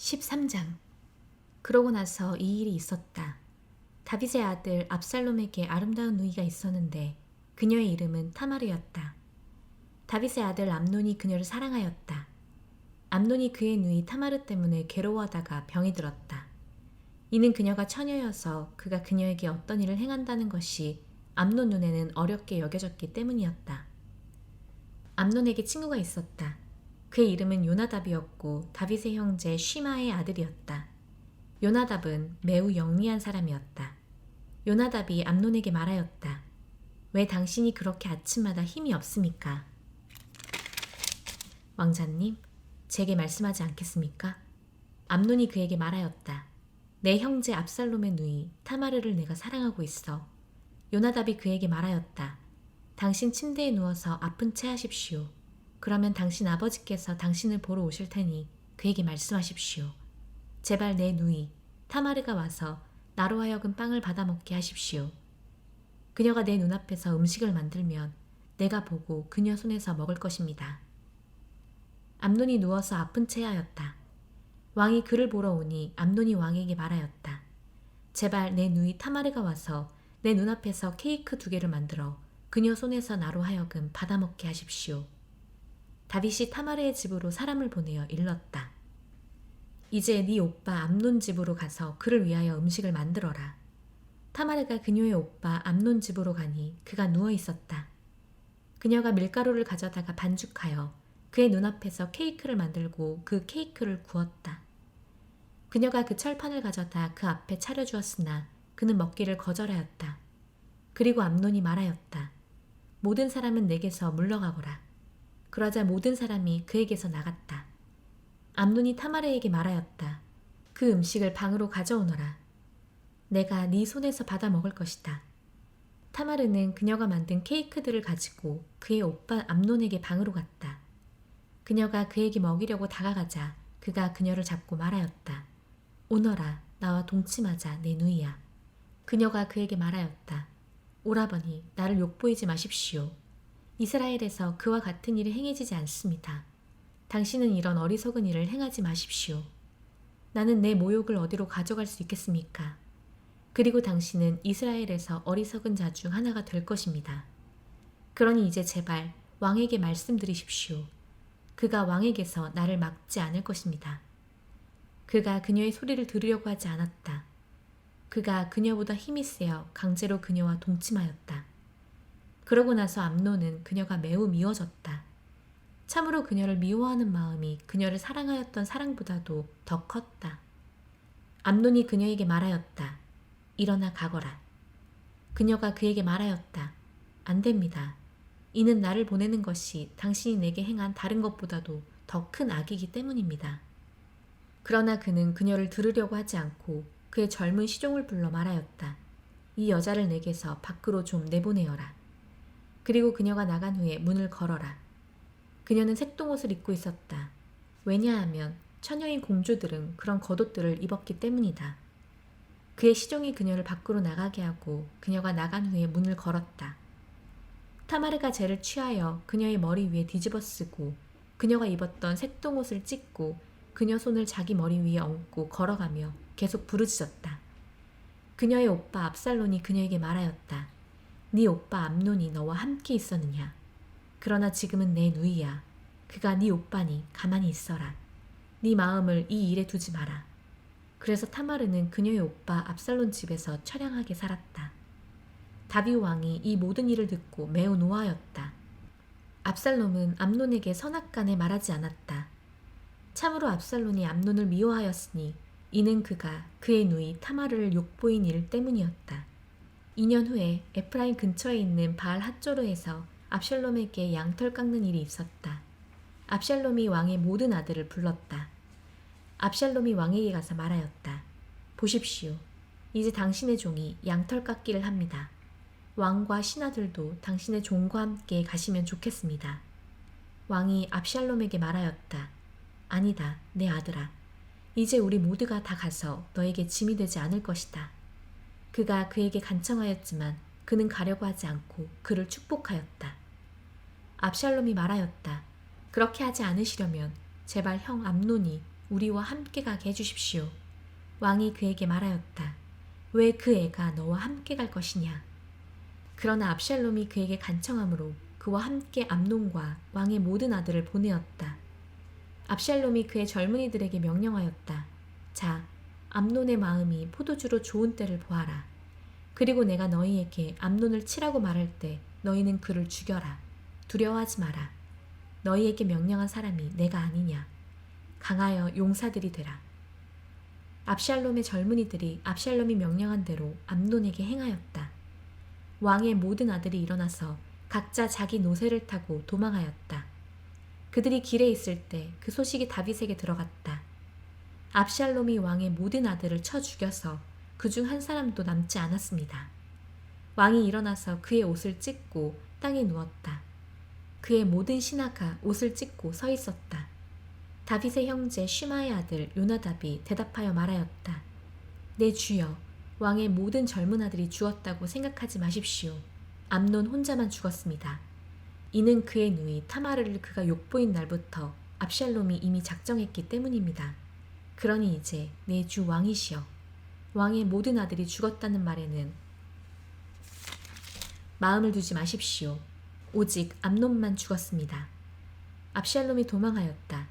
13장. 그러고 나서 이 일이 있었다. 다윗의 아들 압살롬에게 아름다운 누이가 있었는데 그녀의 이름은 타마르였다. 다윗의 아들 암논이 그녀를 사랑하였다. 암논이 그의 누이 타마르 때문에 괴로워하다가 병이 들었다. 이는 그녀가 처녀여서 그가 그녀에게 어떤 일을 행한다는 것이 암논 눈에는 어렵게 여겨졌기 때문이었다. 암논에게 친구가 있었다. 그의 이름은 요나답이었고 다윗의 형제 쉬마의 아들이었다. 요나답은 매우 영리한 사람이었다. 요나답이 암논에게 말하였다. 왜 당신이 그렇게 아침마다 힘이 없습니까? 왕자님, 제게 말씀하지 않겠습니까? 암논이 그에게 말하였다. 내 형제 압살롬의 누이 타마르를 내가 사랑하고 있어. 요나답이 그에게 말하였다. 당신 침대에 누워서 아픈 채 하십시오. 그러면 당신 아버지께서 당신을 보러 오실 테니 그에게 말씀하십시오. 제발 내 누이 타마르가 와서 나로 하여금 빵을 받아 먹게 하십시오. 그녀가 내 눈앞에서 음식을 만들면 내가 보고 그녀 손에서 먹을 것입니다. 암논이 누워서 아픈 채 하였다. 왕이 그를 보러 오니 암논이 왕에게 말하였다. 제발 내 누이 타마르가 와서 내 눈앞에서 케이크 2개를 만들어 그녀 손에서 나로 하여금 받아 먹게 하십시오. 다윗이 타마르의 집으로 사람을 보내어 일렀다. 이제 네 오빠 암논 집으로 가서 그를 위하여 음식을 만들어라. 타마르가 그녀의 오빠 암논 집으로 가니 그가 누워 있었다. 그녀가 밀가루를 가져다가 반죽하여 그의 눈앞에서 케이크를 만들고 그 케이크를 구웠다. 그녀가 그 철판을 가져다 그 앞에 차려주었으나 그는 먹기를 거절하였다. 그리고 암논이 말하였다. 모든 사람은 내게서 물러가거라. 그러자 모든 사람이 그에게서 나갔다. 암논이 타마르에게 말하였다. 그 음식을 방으로 가져오너라. 내가 네 손에서 받아 먹을 것이다. 타마르는 그녀가 만든 케이크들을 가지고 그의 오빠 암논에게 방으로 갔다. 그녀가 그에게 먹이려고 다가가자 그가 그녀를 잡고 말하였다. 오너라, 나와 동침하자, 내 누이야. 그녀가 그에게 말하였다. 오라버니, 나를 욕보이지 마십시오. 이스라엘에서 그와 같은 일이 행해지지 않습니다. 당신은 이런 어리석은 일을 행하지 마십시오. 나는 내 모욕을 어디로 가져갈 수 있겠습니까? 그리고 당신은 이스라엘에서 어리석은 자 중 하나가 될 것입니다. 그러니 이제 제발 왕에게 말씀드리십시오. 그가 왕에게서 나를 막지 않을 것입니다. 그가 그녀의 소리를 들으려고 하지 않았다. 그가 그녀보다 힘이 세어 강제로 그녀와 동침하였다. 그러고 나서 암논은 그녀가 매우 미워졌다. 참으로 그녀를 미워하는 마음이 그녀를 사랑하였던 사랑보다도 더 컸다. 암논이 그녀에게 말하였다. 일어나 가거라. 그녀가 그에게 말하였다. 안 됩니다. 이는 나를 보내는 것이 당신이 내게 행한 다른 것보다도 더 큰 악이기 때문입니다. 그러나 그는 그녀를 들으려고 하지 않고 그의 젊은 시종을 불러 말하였다. 이 여자를 내게서 밖으로 좀 내보내어라. 그리고 그녀가 나간 후에 문을 걸어라. 그녀는 색동옷을 입고 있었다. 왜냐하면 처녀인 공주들은 그런 겉옷들을 입었기 때문이다. 그의 시종이 그녀를 밖으로 나가게 하고 그녀가 나간 후에 문을 걸었다. 타마르가 재를 취하여 그녀의 머리 위에 뒤집어 쓰고 그녀가 입었던 색동옷을 찢고 그녀 손을 자기 머리 위에 얹고 걸어가며 계속 부르짖었다. 그녀의 오빠 압살롬이 그녀에게 말하였다. 네 오빠 암논이 너와 함께 있었느냐? 그러나 지금은 내 누이야. 그가 네 오빠니 가만히 있어라. 네 마음을 이 일에 두지 마라. 그래서 타마르는 그녀의 오빠 압살롬 집에서 처량하게 살았다. 다윗 왕이 이 모든 일을 듣고 매우 노하였다. 압살롬은 암논에게 선악간에 말하지 않았다. 참으로 압살롬이 암논을 미워하였으니 이는 그가 그의 누이 타마르를 욕보인 일 때문이었다. 2년 후에 에프라임 근처에 있는 바알 핫조르에서 압살롬에게 양털 깎는 일이 있었다. 압살롬이 왕의 모든 아들을 불렀다. 압살롬이 왕에게 가서 말하였다. 보십시오. 이제 당신의 종이 양털 깎기를 합니다. 왕과 신하들도 당신의 종과 함께 가시면 좋겠습니다. 왕이 압살롬에게 말하였다. 아니다, 내 아들아. 이제 우리 모두가 다 가서 너에게 짐이 되지 않을 것이다. 그가 그에게 간청하였지만 그는 가려고 하지 않고 그를 축복하였다. 압살롬이 말하였다. 그렇게 하지 않으시려면 제발 형 암논이 우리와 함께 가게 해주십시오. 왕이 그에게 말하였다. 왜 그 애가 너와 함께 갈 것이냐? 그러나 압샬롬이 그에게 간청함으로 그와 함께 암논과 왕의 모든 아들을 보내었다. 압샬롬이 그의 젊은이들에게 명령하였다. 자, 암논의 마음이 포도주로 좋은 때를 보아라. 그리고 내가 너희에게 암논을 치라고 말할 때 너희는 그를 죽여라. 두려워하지 마라. 너희에게 명령한 사람이 내가 아니냐. 강하여 용사들이 되라. 압샬롬의 젊은이들이 압샬롬이 명령한 대로 암논에게 행하였다. 왕의 모든 아들이 일어나서 각자 자기 노새를 타고 도망하였다. 그들이 길에 있을 때 그 소식이 다윗에게 들어갔다. 압샬롬이 왕의 모든 아들을 쳐 죽여서 그중 한 사람도 남지 않았습니다. 왕이 일어나서 그의 옷을 찢고 땅에 누웠다. 그의 모든 신하가 옷을 찢고 서 있었다. 다윗의 형제 쉬마의 아들 요나답이 대답하여 말하였다. 내 주여, 왕의 모든 젊은 아들이 죽었다고 생각하지 마십시오. 암논 혼자만 죽었습니다. 이는 그의 누이 타마르를 그가 욕보인 날부터 압샬롬이 이미 작정했기 때문입니다. 그러니 이제 내 주 왕이시여, 왕의 모든 아들이 죽었다는 말에는 마음을 두지 마십시오. 오직 암논만 죽었습니다. 압샬롬이 도망하였다.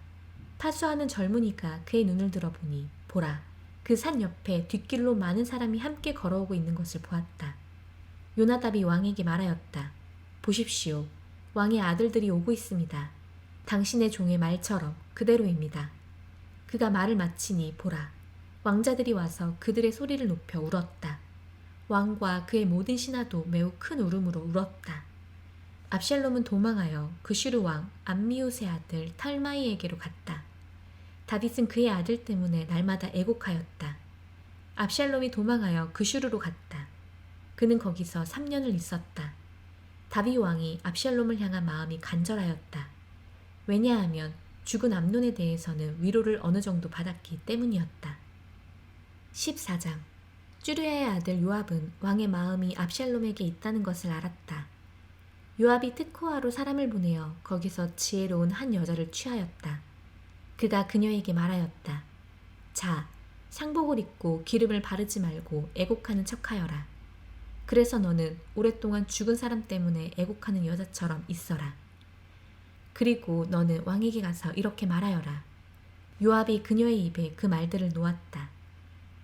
파수하는 젊은이가 그의 눈을 들어보니 보라, 그 산 옆에 뒷길로 많은 사람이 함께 걸어오고 있는 것을 보았다. 요나답이 왕에게 말하였다. 보십시오. 왕의 아들들이 오고 있습니다. 당신의 종의 말처럼 그대로입니다. 그가 말을 마치니 보라, 왕자들이 와서 그들의 소리를 높여 울었다. 왕과 그의 모든 신하도 매우 큰 울음으로 울었다. 압샬롬은 도망하여 그슈르 왕 암미우스의 아들 탈마이에게로 갔다. 다윗은 그의 아들 때문에 날마다 애곡하였다. 압샬롬이 도망하여 그슈르로 갔다. 그는 거기서 3년을 있었다. 다윗 왕이 압샬롬을 향한 마음이 간절하였다. 왜냐하면 죽은 암논에 대해서는 위로를 어느 정도 받았기 때문이었다. 14장. 쭈르야의 아들 요압은 왕의 마음이 압샬롬에게 있다는 것을 알았다. 요압이 특호아로 사람을 보내어 거기서 지혜로운 한 여자를 취하였다. 그가 그녀에게 말하였다. 자, 상복을 입고 기름을 바르지 말고 애곡하는 척하여라. 그래서 너는 오랫동안 죽은 사람 때문에 애곡하는 여자처럼 있어라. 그리고 너는 왕에게 가서 이렇게 말하여라. 요압이 그녀의 입에 그 말들을 놓았다.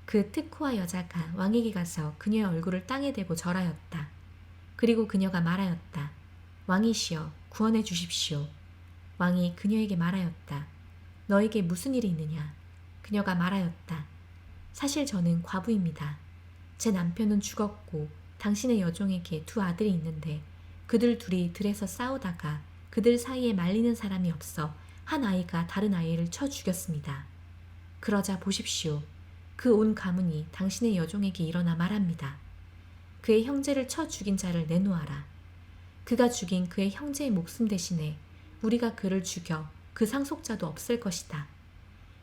그 특호아 여자가 왕에게 가서 그녀의 얼굴을 땅에 대고 절하였다. 그리고 그녀가 말하였다. 왕이시여, 구원해 주십시오. 왕이 그녀에게 말하였다. 너에게 무슨 일이 있느냐? 그녀가 말하였다. 사실 저는 과부입니다. 제 남편은 죽었고 당신의 여종에게 2 아들이 있는데 그들 둘이 들에서 싸우다가 그들 사이에 말리는 사람이 없어 한 아이가 다른 아이를 쳐 죽였습니다. 그러자 보십시오. 그 온 가문이 당신의 여종에게 일어나 말합니다. 그의 형제를 쳐 죽인 자를 내놓아라. 그가 죽인 그의 형제의 목숨 대신에 우리가 그를 죽여 그 상속자도 없앨 것이다.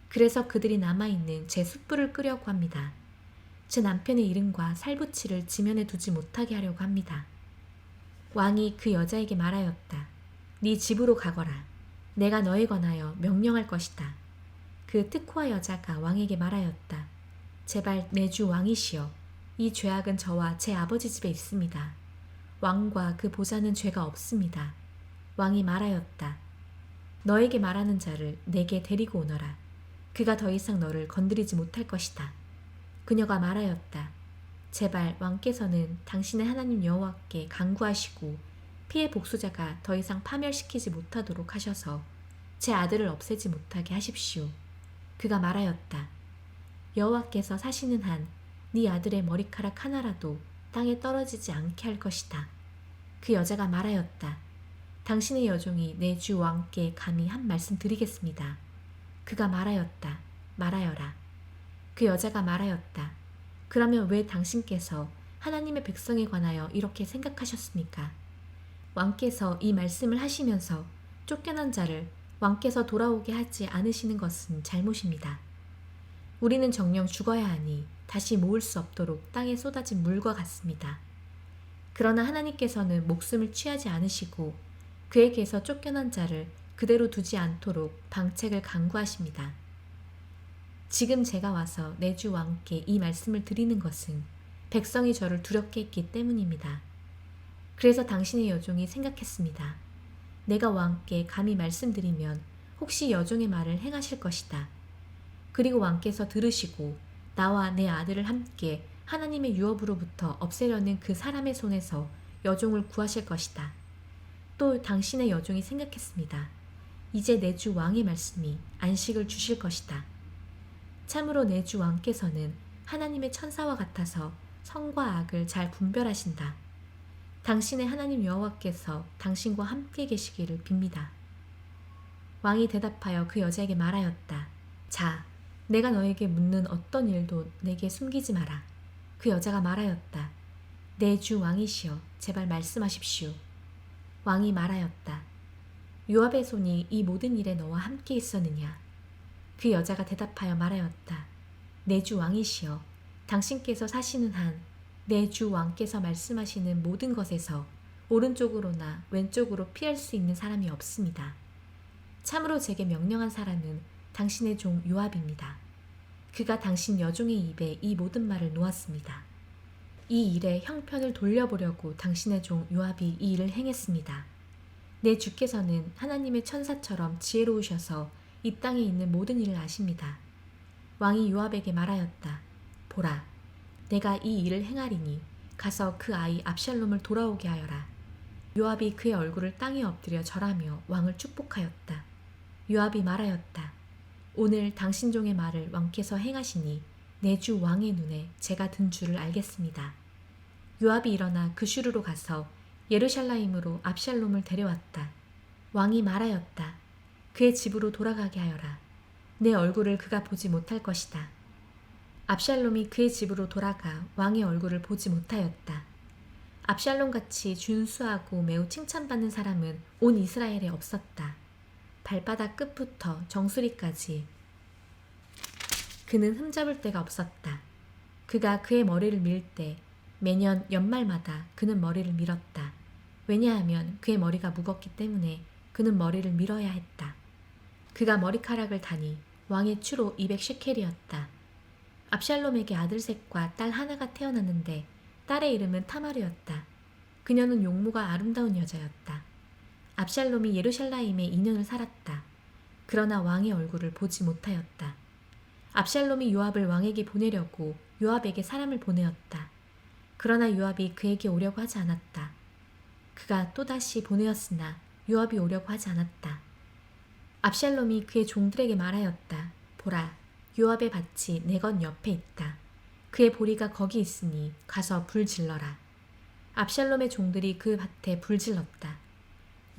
그래서 그들이 남아있는 제 숯불을 끄려고 합니다. 제 남편의 이름과 살부치를 지면에 두지 못하게 하려고 합니다. 왕이 그 여자에게 말하였다. 네 집으로 가거라. 내가 너에 관하여 명령할 것이다. 그 특호아 여자가 왕에게 말하였다. 제발 내 주 왕이시여, 이 죄악은 저와 제 아버지 집에 있습니다. 왕과 그 보좌는 죄가 없습니다. 왕이 말하였다. 너에게 말하는 자를 내게 데리고 오너라. 그가 더 이상 너를 건드리지 못할 것이다. 그녀가 말하였다. 제발 왕께서는 당신의 하나님 여호와께 간구하시고 피해 복수자가 더 이상 파멸시키지 못하도록 하셔서 제 아들을 없애지 못하게 하십시오. 그가 말하였다. 여호와께서 사시는 한 네 아들의 머리카락 하나라도 땅에 떨어지지 않게 할 것이다. 그 여자가 말하였다. 당신의 여종이 내 주 왕께 감히 한 말씀 드리겠습니다. 그가 말하였다. 말하여라. 그 여자가 말하였다. 그러면 왜 당신께서 하나님의 백성에 관하여 이렇게 생각하셨습니까? 왕께서 이 말씀을 하시면서 쫓겨난 자를 왕께서 돌아오게 하지 않으시는 것은 잘못입니다. 우리는 정녕 죽어야 하니 다시 모을 수 없도록 땅에 쏟아진 물과 같습니다. 그러나 하나님께서는 목숨을 취하지 않으시고 그에게서 쫓겨난 자를 그대로 두지 않도록 방책을 강구하십니다. 지금 제가 와서 내 주 왕께 이 말씀을 드리는 것은 백성이 저를 두렵게 했기 때문입니다. 그래서 당신의 여종이 생각했습니다. 내가 왕께 감히 말씀드리면 혹시 여종의 말을 행하실 것이다. 그리고 왕께서 들으시고 나와 내 아들을 함께 하나님의 유업으로부터 없애려는 그 사람의 손에서 여종을 구하실 것이다. 또 당신의 여종이 생각했습니다. 이제 내 주 왕의 말씀이 안식을 주실 것이다. 참으로 내 주 왕께서는 하나님의 천사와 같아서 선과 악을 잘 분별하신다. 당신의 하나님 여호와께서 당신과 함께 계시기를 빕니다. 왕이 대답하여 그 여자에게 말하였다. 자, 내가 너에게 묻는 어떤 일도 내게 숨기지 마라. 그 여자가 말하였다. 내 주 왕이시여, 제발 말씀하십시오. 왕이 말하였다. 요압의 손이 이 모든 일에 너와 함께 있었느냐? 그 여자가 대답하여 말하였다. 내 주 왕이시여, 당신께서 사시는 한 내 주 왕께서 말씀하시는 모든 것에서 오른쪽으로나 왼쪽으로 피할 수 있는 사람이 없습니다. 참으로 제게 명령한 사람은 당신의 종 요압입니다. 그가 당신 여종의 입에 이 모든 말을 놓았습니다. 이 일의 형편을 돌려보려고 당신의 종 요압이 이 일을 행했습니다. 내 주께서는 하나님의 천사처럼 지혜로우셔서 이 땅에 있는 모든 일을 아십니다. 왕이 요압에게 말하였다. 보라, 내가 이 일을 행하리니 가서 그 아이 압샬롬을 돌아오게 하여라. 요압이 그의 얼굴을 땅에 엎드려 절하며 왕을 축복하였다. 요압이 말하였다. 오늘 당신 종의 말을 왕께서 행하시니 내 주 왕의 눈에 제가 든 줄을 알겠습니다. 요압이 일어나 그슈르로 가서 예루살렘으로 압샬롬을 데려왔다. 왕이 말하였다. 그의 집으로 돌아가게 하여라. 내 얼굴을 그가 보지 못할 것이다. 압샬롬이 그의 집으로 돌아가 왕의 얼굴을 보지 못하였다. 압샬롬같이 준수하고 매우 칭찬받는 사람은 온 이스라엘에 없었다. 발바닥 끝부터 정수리까지 그는 흠잡을 데가 없었다. 그가 그의 머리를 밀 때 매년 연말마다 그는 머리를 밀었다. 왜냐하면 그의 머리가 무겁기 때문에 그는 머리를 밀어야 했다. 그가 머리카락을 다니 왕의 추로 200시켈이었다. 압샬롬에게 아들 셋과 딸 하나가 태어났는데 딸의 이름은 타마르였다. 그녀는 용모가 아름다운 여자였다. 압샬롬이 예루살렘에 2년을 살았다. 그러나 왕의 얼굴을 보지 못하였다. 압샬롬이 요압을 왕에게 보내려고 요압에게 사람을 보내었다. 그러나 요압이 그에게 오려고 하지 않았다. 그가 또다시 보내었으나 요압이 오려고 하지 않았다. 압샬롬이 그의 종들에게 말하였다. 보라, 요압의 밭이 내 것 옆에 있다. 그의 보리가 거기 있으니 가서 불 질러라. 압샬롬의 종들이 그 밭에 불 질렀다.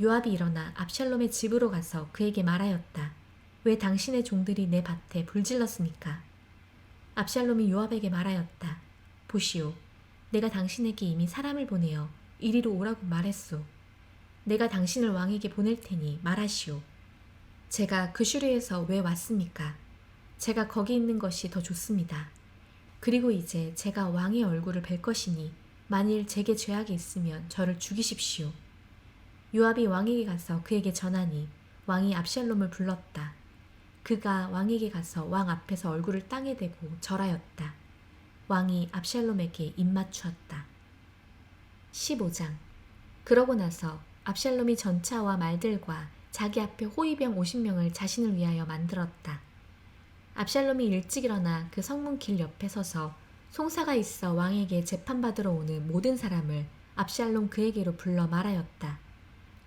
요압이 일어나 압샬롬의 집으로 가서 그에게 말하였다. 왜 당신의 종들이 내 밭에 불 질렀습니까? 압샬롬이 요압에게 말하였다. 보시오, 내가 당신에게 이미 사람을 보내어 이리로 오라고 말했소. 내가 당신을 왕에게 보낼 테니 말하시오. 제가 그슈르에서 왜 왔습니까? 제가 거기 있는 것이 더 좋습니다. 그리고 이제 제가 왕의 얼굴을 뵐 것이니 만일 제게 죄악이 있으면 저를 죽이십시오. 요압이 왕에게 가서 그에게 전하니 왕이 압샬롬을 불렀다. 그가 왕에게 가서 왕 앞에서 얼굴을 땅에 대고 절하였다. 왕이 압샬롬에게 입맞추었다. 15장. 그러고 나서 압샬롬이 전차와 말들과 자기 앞에 호위병 50명을 자신을 위하여 만들었다. 압샬롬이 일찍 일어나 그 성문 길 옆에 서서 송사가 있어 왕에게 재판받으러 오는 모든 사람을 압샬롬 그에게로 불러 말하였다.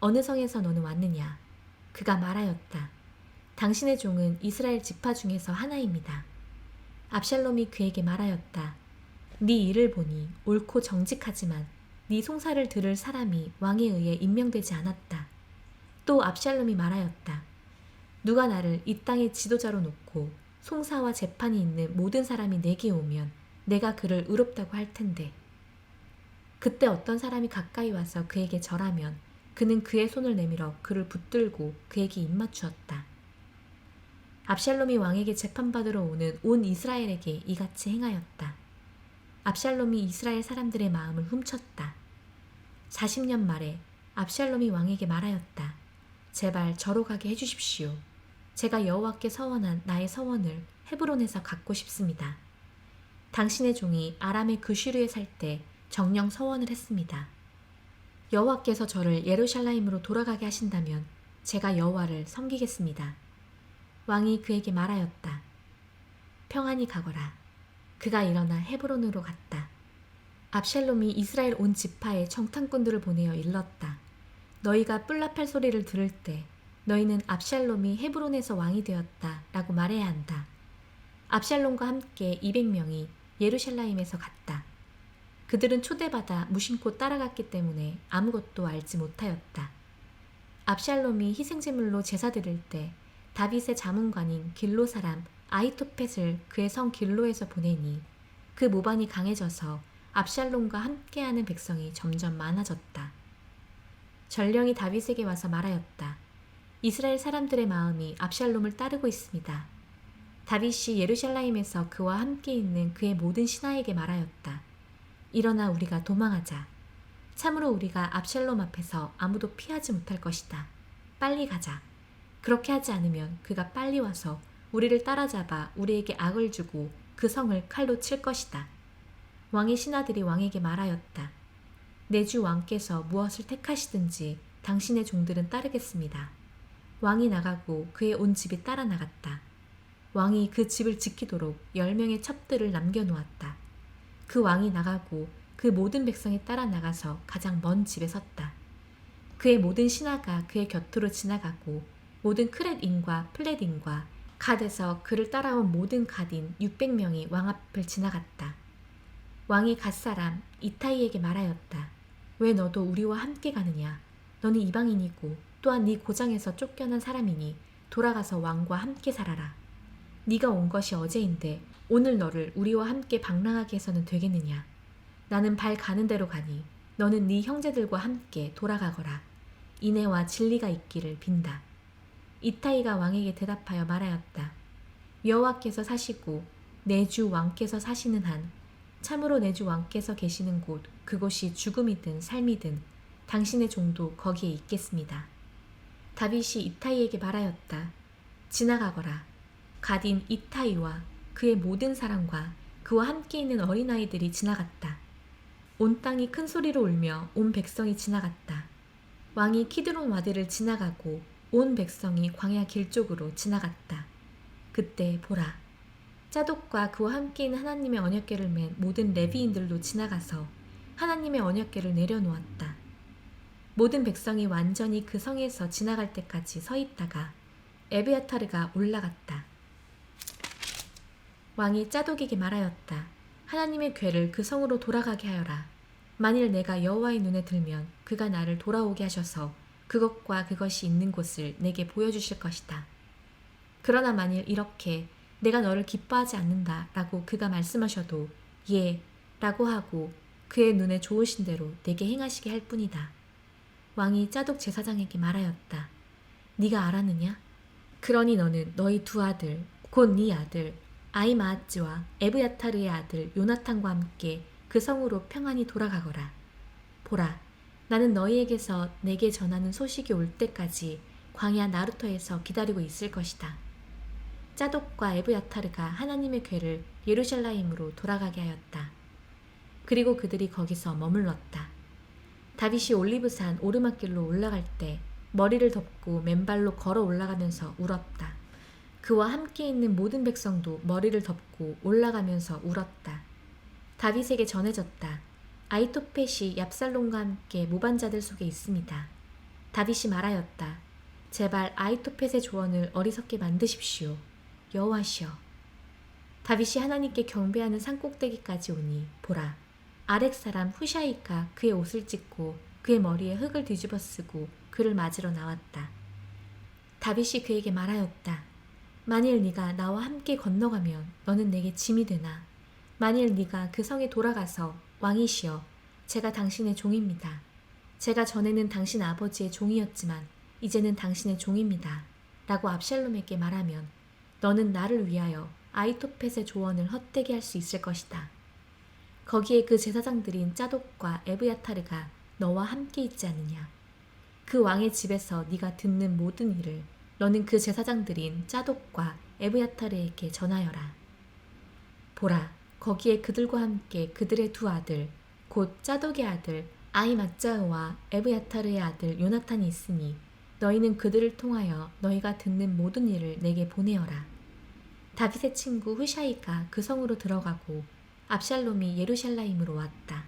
어느 성에서 너는 왔느냐? 그가 말하였다. 당신의 종은 이스라엘 지파 중에서 하나입니다. 압샬롬이 그에게 말하였다. 네 일을 보니 옳고 정직하지만 네 송사를 들을 사람이 왕에 의해 임명되지 않았다. 또 압샬롬이 말하였다. 누가 나를 이 땅의 지도자로 놓고 송사와 재판이 있는 모든 사람이 내게 오면 내가 그를 의롭다고 할 텐데. 그때 어떤 사람이 가까이 와서 그에게 절하면 그는 그의 손을 내밀어 그를 붙들고 그에게 입맞추었다. 압샬롬이 왕에게 재판받으러 오는 온 이스라엘에게 이같이 행하였다. 압샬롬이 이스라엘 사람들의 마음을 훔쳤다. 40년 말에 압샬롬이 왕에게 말하였다. 제발 저로 가게 해주십시오. 제가 여호와께 서원한 나의 서원을 헤브론에서 갖고 싶습니다. 당신의 종이 아람의 그슈르에 살 때 정령 서원을 했습니다. 여호와께서 저를 예루살렘으로 돌아가게 하신다면 제가 여호와를 섬기겠습니다. 왕이 그에게 말하였다. 평안히 가거라. 그가 일어나 헤브론으로 갔다. 압샬롬이 이스라엘 온 지파에 정탐꾼들을 보내어 일렀다. 너희가 뿔라팔 소리를 들을 때 너희는 압샬롬이 헤브론에서 왕이 되었다 라고 말해야 한다. 압샬롬과 함께 200명이 예루살렘에서 갔다. 그들은 초대받아 무심코 따라갔기 때문에 아무것도 알지 못하였다. 압샬롬이 희생제물로 제사 드릴 때 다윗의 자문관인 길로 사람 아히토펫을 그의 성 길로에서 보내니 그 모반이 강해져서 압샬롬과 함께하는 백성이 점점 많아졌다. 전령이 다윗에게 와서 말하였다. 이스라엘 사람들의 마음이 압샬롬을 따르고 있습니다. 다윗이 예루살렘에서 그와 함께 있는 그의 모든 신하에게 말하였다. 일어나 우리가 도망하자. 참으로 우리가 압샬롬 앞에서 아무도 피하지 못할 것이다. 빨리 가자. 그렇게 하지 않으면 그가 빨리 와서 우리를 따라잡아 우리에게 악을 주고 그 성을 칼로 칠 것이다. 왕의 신하들이 왕에게 말하였다. 내 주 왕께서 무엇을 택하시든지 당신의 종들은 따르겠습니다. 왕이 나가고 그의 온 집이 따라 나갔다. 왕이 그 집을 지키도록 10명의 첩들을 남겨놓았다. 그 왕이 나가고 그 모든 백성이 따라 나가서 가장 먼 집에 섰다. 그의 모든 신하가 그의 곁으로 지나가고 모든 크렛인과 플렛인과 갓에서 그를 따라온 모든 갓인 600명이 왕 앞을 지나갔다. 왕이 갓 사람 이타이에게 말하였다. 왜 너도 우리와 함께 가느냐? 너는 이방인이고 또한 네 고장에서 쫓겨난 사람이니 돌아가서 왕과 함께 살아라. 네가 온 것이 어제인데 오늘 너를 우리와 함께 방랑하게 해서는 되겠느냐? 나는 발 가는 대로 가니 너는 네 형제들과 함께 돌아가거라. 인애와 진리가 있기를 빈다. 이타이가 왕에게 대답하여 말하였다. 여호와께서 사시고 내 주 왕께서 사시는 한 참으로 내 주 왕께서 계시는 곳 그곳이 죽음이든 삶이든 당신의 종도 거기에 있겠습니다. 다윗이 이타이에게 말하였다. 지나가거라. 갓인 이타이와 그의 모든 사람과 그와 함께 있는 어린아이들이 지나갔다. 온 땅이 큰 소리로 울며 온 백성이 지나갔다. 왕이 키드론 와디를 지나가고 온 백성이 광야 길 쪽으로 지나갔다. 그때 보라. 짜독과 그와 함께 있는 하나님의 언약궤를 맨 모든 레위인들도 지나가서 하나님의 언약궤를 내려놓았다. 모든 백성이 완전히 그 성에서 지나갈 때까지 서 있다가 에브야타르가 올라갔다. 왕이 짜독에게 말하였다. 하나님의 궤를 그 성으로 돌아가게 하여라. 만일 내가 여호와의 눈에 들면 그가 나를 돌아오게 하셔서 그것과 그것이 있는 곳을 내게 보여주실 것이다. 그러나 만일 이렇게 내가 너를 기뻐하지 않는다 라고 그가 말씀하셔도 예 라고 하고 그의 눈에 좋으신 대로 내게 행하시게 할 뿐이다. 왕이 짜독 제사장에게 말하였다. 네가 알았느냐? 그러니 너는 너희 두 아들 곧 네 아들 아히마아츠와 에브야타르의 아들 요나탄과 함께 그 성으로 평안히 돌아가거라. 보라, 나는 너희에게서 내게 전하는 소식이 올 때까지 광야 나루터에서 기다리고 있을 것이다. 짜독과 에브야타르가 하나님의 궤를 예루살렘으로 돌아가게 하였다. 그리고 그들이 거기서 머물렀다. 다윗이 올리브산 오르막길로 올라갈 때 머리를 덮고 맨발로 걸어 올라가면서 울었다. 그와 함께 있는 모든 백성도 머리를 덮고 올라가면서 울었다. 다윗에게 전해졌다. 아히토펫이 얍살롬과 함께 모반자들 속에 있습니다. 다윗이 말하였다. 제발 아히토펫의 조언을 어리석게 만드십시오. 여호와시여. 다윗이 하나님께 경배하는 산꼭대기까지 오니 보라. 아렉 사람 후샤이가 그의 옷을 찢고 그의 머리에 흙을 뒤집어 쓰고 그를 맞으러 나왔다. 다윗이 그에게 말하였다. 만일 네가 나와 함께 건너가면 너는 내게 짐이 되나. 만일 네가 그 성에 돌아가서 왕이시여 제가 당신의 종입니다. 제가 전에는 당신 아버지의 종이었지만 이제는 당신의 종입니다. 라고 압샬롬에게 말하면 너는 나를 위하여 아히토펫의 조언을 헛되게 할 수 있을 것이다. 거기에 그 제사장들인 짜독과 에브야타르가 너와 함께 있지 않느냐. 그 왕의 집에서 네가 듣는 모든 일을 너는 그 제사장들인 짜독과 에브야타르에게 전하여라. 보라, 거기에 그들과 함께 그들의 두 아들, 곧 짜독의 아들 아히마짜흐와 에브야타르의 아들 요나탄이 있으니 너희는 그들을 통하여 너희가 듣는 모든 일을 내게 보내어라. 다윗의 친구 후샤이가 그 성으로 들어가고 압샬롬이 예루샬라임으로 왔다.